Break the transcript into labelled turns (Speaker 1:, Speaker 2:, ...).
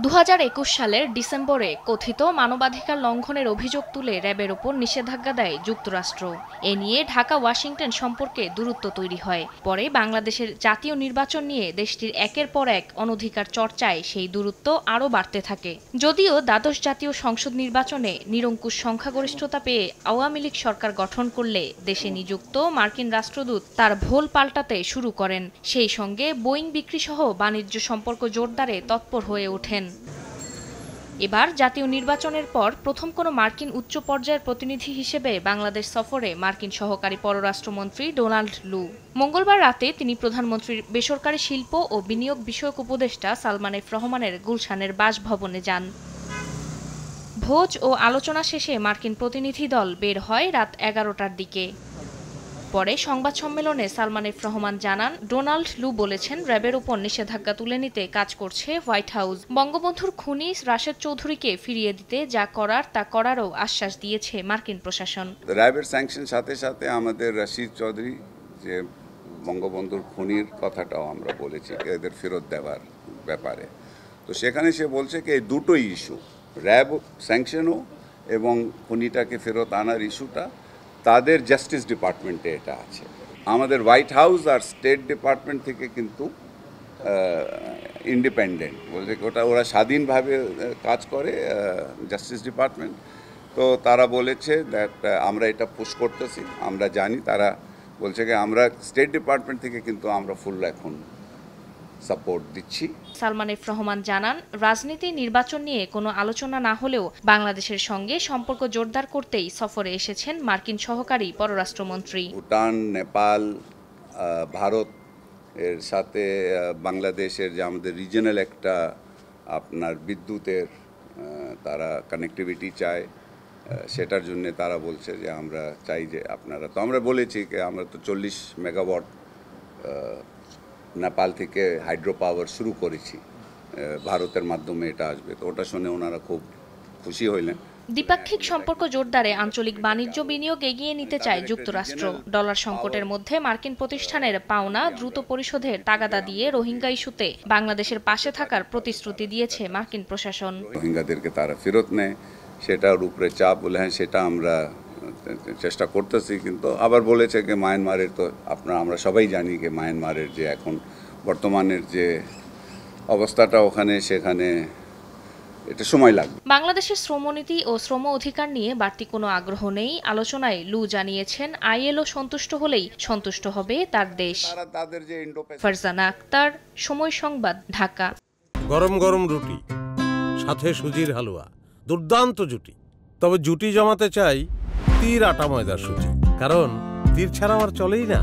Speaker 1: 2021 সালের ডিসেম্বরে কথিত মানবাধিকার লঙ্ঘনের অভিযোগ তুলে র্যাবের ওপর নিষেধাজ্ঞা দেয় যুক্তরাষ্ট্র। এ নিয়ে ঢাকা ওয়াশিংটন সম্পর্কে দূরত্ব তৈরি হয়। পরে বাংলাদেশের জাতীয় নির্বাচন নিয়ে দেশটির একের পর এক অনধিকার চর্চায় সেই দূরত্ব আরও বাড়তে থাকে। যদিও দ্বাদশ জাতীয় সংসদ নির্বাচনে নিরঙ্কুশ সংখ্যাগরিষ্ঠতা পেয়ে আওয়ামী লীগ সরকার গঠন করলে দেশে নিযুক্ত মার্কিন রাষ্ট্রদূত তার ভোল পাল্টাতে শুরু করেন। সেই সঙ্গে বোয়িং বিক্রিসহ বাণিজ্য সম্পর্ক জোরদারে তৎপর হয়ে ওঠেন। এবার জাতীয় নির্বাচনের পর প্রথম কোনো মার্কিন উচ্চ পর্যায়ের প্রতিনিধি হিসেবে বাংলাদেশ সফরে মার্কিন সহকারী পররাষ্ট্রমন্ত্রী ডোনাল্ড লু। মঙ্গলবার রাতে তিনি প্রধানমন্ত্রীর বেসরকারি শিল্প ও বিনিয়োগ বিষয়ক উপদেষ্টা সালমান এফ রহমানের গুলশানের বাসভবনে যান। ভোজ ও আলোচনা শেষে মার্কিন প্রতিনিধি দল বের হয় রাত 11টার দিকে। পরে সংবাদ সম্মেলনে সালমান এফ রহমান জানান, ডোনাল্ড লু বলেছেন র্যাবের উপর নিষেধাজ্ঞা তুলে নিতে কাজ করছে হোয়াইট হাউস। বঙ্গবন্ধুর খুনি রাশেদ চৌধুরীকে ফিরিয়ে দিতে যা করার তা করারও আশ্বাস দিয়েছে মার্কিন প্রশাসন।
Speaker 2: র্যাবের স্যাংশন সাথে সাথে আমাদের রাশিদ চৌধুরী যে বঙ্গবন্ধুর খুনির কথাটাও আমরা বলেছি এদের ফেরত দেওয়ার ব্যাপারে। তো সেখানে সে বলছে কি এই দুটোই ইস্যু, র্যাব স্যাংশনও এবং খুনিটাকে ফেরত আনার ইস্যুটা তাদের জাস্টিস ডিপার্টমেন্টে এটা আছে। আমাদের হোয়াইট হাউস আর স্টেট ডিপার্টমেন্ট থেকে কিন্তু ইন্ডিপেন্ডেন্ট বলছে ওরা স্বাধীনভাবে কাজ করে জাস্টিস ডিপার্টমেন্ট। তো তারা বলেছে দ্যাট আমরা এটা পুশ করতেছি, আমরা জানি তারা বলছে যে আমরা স্টেট ডিপার্টমেন্ট থেকে কিন্তু আমরা ফুল এখন সাপোর্ট দিচ্ছি।
Speaker 1: সালমান এফ রহমান জানান, রাজনীতি নির্বাচন নিয়ে কোনো আলোচনা না হলেও বাংলাদেশের সঙ্গে সম্পর্ক জোরদার করতেই সফরে এসেছেন মার্কিন সহকারী পররাষ্ট্রমন্ত্রী।
Speaker 2: ভুটান, নেপাল, ভারত এর সাথে বাংলাদেশের যে আমাদের রিজনাল একটা আপনার বিদ্যুতের তারা কানেক্টিভিটি চায়, সেটার জন্য তারা বলছে যে আমরা চাই যে আপনারা, তো আমরা বলেছি যে আমরা তো 40 মেগাওয়াট নেপাল থেকে হাইড্রো পাওয়ার শুরু করেছি, ভারতের মাধ্যমে এটা আসবে। তো ওটা শুনে ওনারা খুব খুশি হইলেন।
Speaker 1: দ্বিপাক্ষিক সম্পর্ক জোরদারে আঞ্চলিক বাণিজ্য বিনিয়োগ এগিয়ে নিতে চায় যুক্তরাষ্ট্র। ডলার সংকটের মধ্যে মার্কিন প্রতিষ্ঠানের পাওনা দ্রুত পরিশোধের তাগাদা দিয়ে রোহিঙ্গা ইস্যুতে বাংলাদেশের পাশে থাকার প্রতিশ্রুতি দিয়েছে মার্কিন প্রশাসন।
Speaker 2: রোহিঙ্গাদেরকে তারা ফেরত নেয়, সেটার উপরে চাপ বলে হ্যাঁ সেটা আমরা চেষ্টা করতেছি। কিন্তু আবার বলেছে যে মায়ানমারের তো আমরা সবাই জানি যে মায়ানমারের যে এখন বর্তমানের যে অবস্থাটা ওখানে, সেখানে এটা সময় লাগবে।
Speaker 1: বাংলাদেশের শ্রমনীতি ও শ্রম অধিকার নিয়ে বাড়তি কোনো আগ্রহ নেই আলোচনায় লু জানিয়েছেন। আইএলও সন্তুষ্ট হলেই সন্তুষ্ট হবে তার দেশ। ফারজানা আক্তার, সময় সংবাদ, ঢাকা।
Speaker 3: গরম গরম রুটি, সাথে সুজির হালুয়া, দুর্দান্ত জুটি। তবে জুটি জমাতে চাই তীর আটা ময়দার সুজি, কারণ তীর ছাড়া আমার চলেই না।